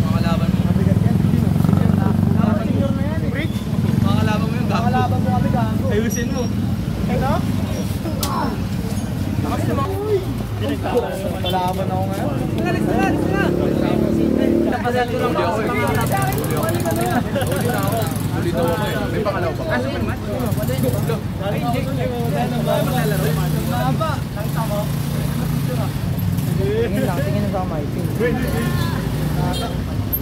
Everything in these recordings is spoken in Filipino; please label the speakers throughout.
Speaker 1: Makalaban mo. Makalaban mo yung gago.
Speaker 2: Makalaban mo kami gago.
Speaker 1: Ayusin mo.
Speaker 2: Ano? Palaban ako ngayon.
Speaker 1: Napasal ko lang ako eh. Uli daw ako eh. May pangalaw pa. Asa pa naman?
Speaker 2: Tingin sa kamay.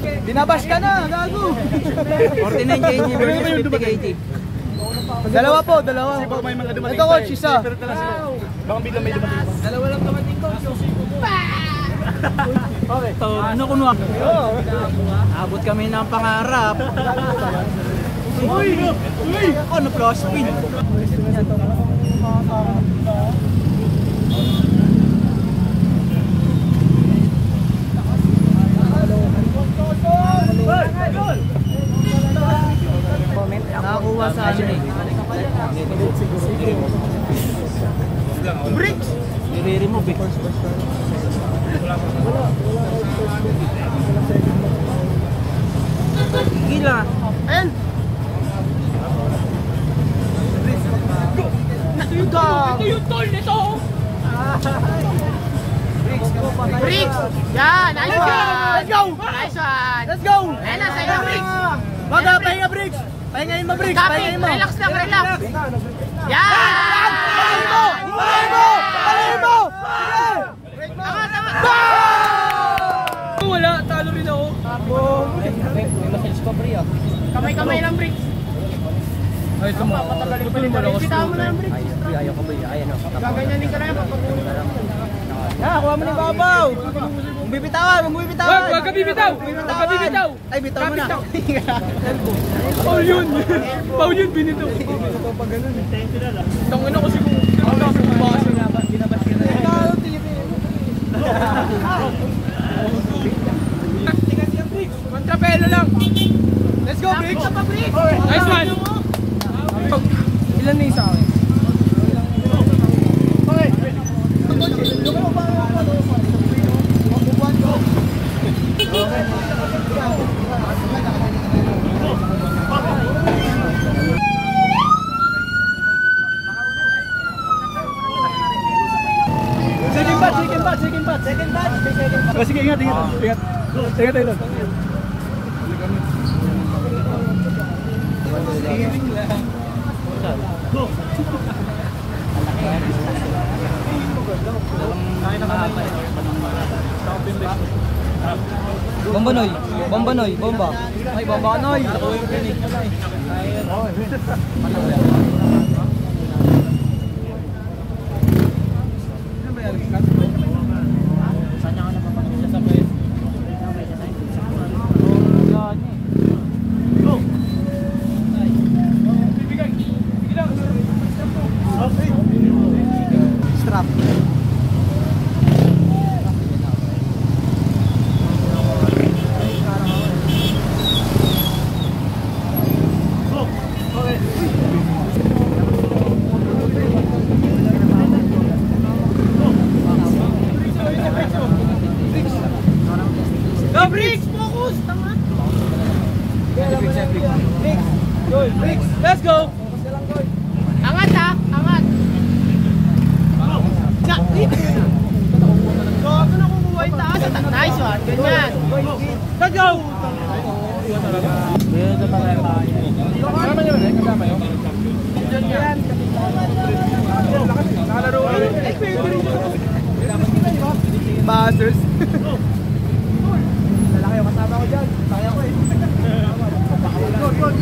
Speaker 2: Binabash ka na, gago!
Speaker 1: 49 kg versus 50 kg.
Speaker 2: Dalawa po, dalawa. Ito coach, isa.
Speaker 3: Baka biglang may dumating.
Speaker 1: Dalawa lang dumating coach.
Speaker 2: Okay.
Speaker 1: Ano kunwa? Abot kami ng pangarap.
Speaker 3: Uy! Uy!
Speaker 1: Ako na plus spin.
Speaker 2: Nakakuha sa akin eh.
Speaker 1: Bricks! Nire-remove eh. Gila.
Speaker 2: And ito yung tol nito. Bricks! Yan! Nice one! Let's go! Nice one! Let's go! Ayan na, sa'yo na Bricks! Baga, pahinga Bricks! Pahingayin mo Bricks! Pahingayin mo! Relax lang, relax! Yan! Pahingayin mo! Pahingayin mo! Pahingayin mo! Tama, tama!
Speaker 1: Wala, talo rin ako.
Speaker 2: May message pa pre ah. Kamay-kamay lang Bricks!
Speaker 1: Ay, patagalin pa rin mo lang.
Speaker 2: Bitaw mo na lang Bricks!
Speaker 3: Ayaw ko ba? Ayan o.
Speaker 2: Gaganyanin ka na yan, papatuloy na lang. Ya, kuha mo ni Babaw! Bibitawan! Bibitawan!
Speaker 1: Wag ka bibitaw! Wag ka bibitaw!
Speaker 2: Ay, bitaw mo na!
Speaker 1: Paul yun! Paul yun, binito! Tangin ako siguro. Ako na sa baso na. Binabas ka na. Tingnan siya, Bricks! Kontrapelo lang!
Speaker 2: Let's go, Bricks!
Speaker 1: Nice one!
Speaker 2: Ilan na isa akin? Second batch.
Speaker 3: Oh, sige, ingat. Ingat.
Speaker 2: Bomba Noy, bomba. Ay, bomba Noy. Strap.
Speaker 1: Go, Bricks! Focus! Tama! Bricks! Let's go!
Speaker 2: Angat ha, angat. Gago na kumuha yung taas. Nice one, ganyan.
Speaker 1: Let's go!
Speaker 2: Basers. Lalaki yung kasama ko dyan. Kaya ko eh. Goal.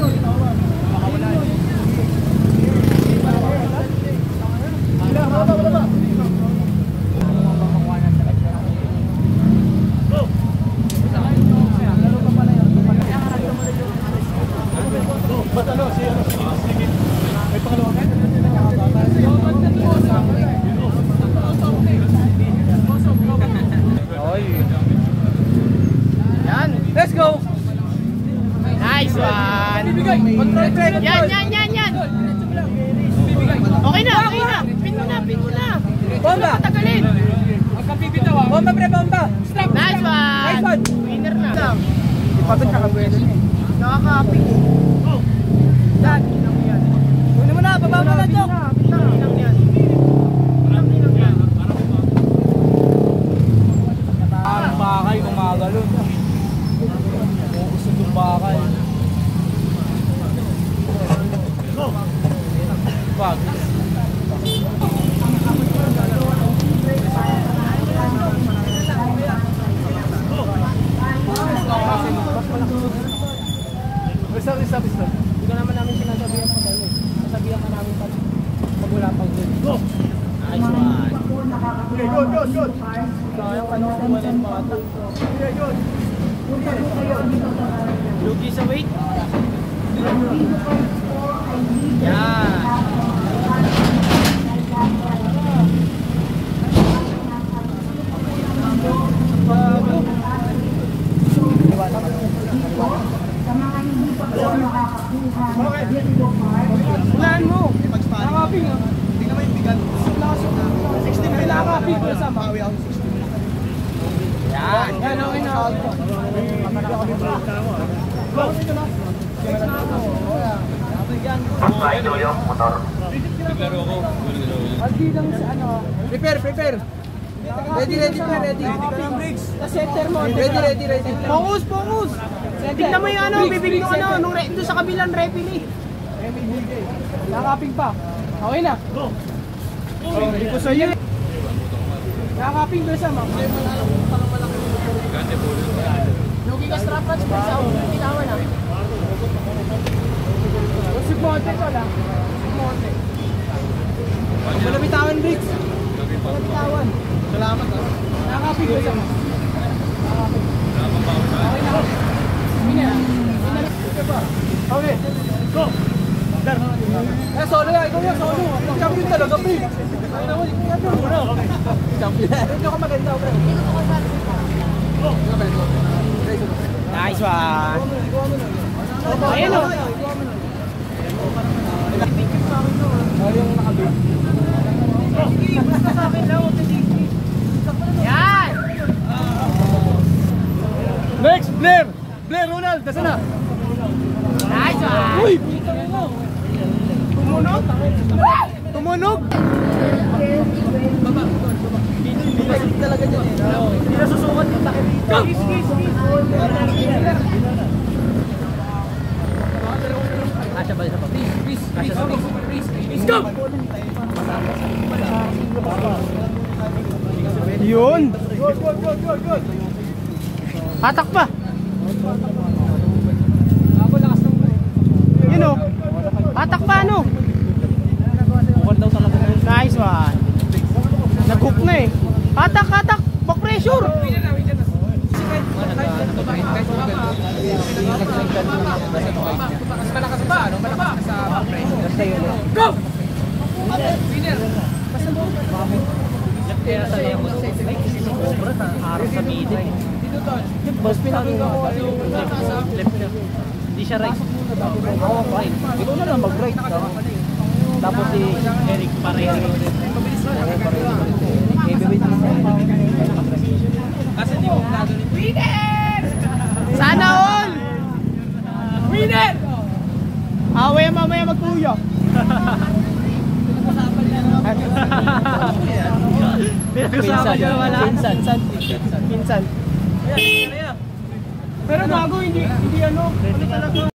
Speaker 2: Wala.
Speaker 3: May pangalawa ka?
Speaker 2: Yan.
Speaker 1: Let's go!
Speaker 2: Nice one.
Speaker 1: Yan!
Speaker 2: Yan. Okay na. Pin mo na.
Speaker 3: Okay, good.
Speaker 2: Sayang ano kung wala yung bata.
Speaker 3: Okay, good.
Speaker 2: Lugi sa weight. Yan. Unahan mo. Nakakaping ah.
Speaker 3: Tingnan mo yung bigat. 16 may
Speaker 2: Nakakaping ko sa
Speaker 3: Bawi ako 16.
Speaker 2: Yan. Yan, okay na.
Speaker 1: Prepare. Ready.
Speaker 2: Sa center mo.
Speaker 1: Ready.
Speaker 2: Focus. Tingnan mo yung ano, bibigyan ko ano, nung doon sa kabilang referee. Nakakaping pa. Okay na. Go. Hindi ko sa'yo. Nakakaping doon sa mga. Lugi ka strap patch pa sa ginawa na. Si Monte ko lang. Monte.
Speaker 1: Malabitawan, Briggs.
Speaker 2: Malabitawan.
Speaker 3: Salamat.
Speaker 2: Nakakaping doon sa mga. Okay na.
Speaker 3: Okay, go!
Speaker 1: Solo yan, ikaw yan, solo. Champion talaga, Briggs. Champion. Hindi ako maganda, bro.
Speaker 2: Nice one. Ayan o.
Speaker 1: Yung nakabig.
Speaker 2: Yan.
Speaker 3: Next, Blair! Blair, Ronald, nasa na?
Speaker 2: Nice one.
Speaker 3: Uy!
Speaker 2: Tumunog.
Speaker 1: Hindi talaga dyan eh.
Speaker 3: Hindi na susukat yung takip dito.
Speaker 1: Kasha ba isa pa? Please.
Speaker 2: Go. Yun.
Speaker 3: Good.
Speaker 2: Hatak pa.
Speaker 1: Ako lakas ng
Speaker 2: Yun o. Hatak pa ano.
Speaker 1: bukal daw talaga.
Speaker 2: Nice one. Nag-hook na eh. Hatak. Back pressure.
Speaker 1: Mas malakas pa, no? Malakas sa pressure.
Speaker 2: Go.
Speaker 1: Kaya sa lemo, sobra sa araw sa middle. Boss, pinakita ko left niya. Hindi siya right. Ako right. Ikaw na lang mag-right. Tapos si Eric pareho. Kasi di mo gagawin.
Speaker 2: Winner! Sana all! Winner! Away mamaya magpuyo.
Speaker 1: Pinag-usapan niya wala.
Speaker 2: Pinsan. Pero bago hindi ano talaga.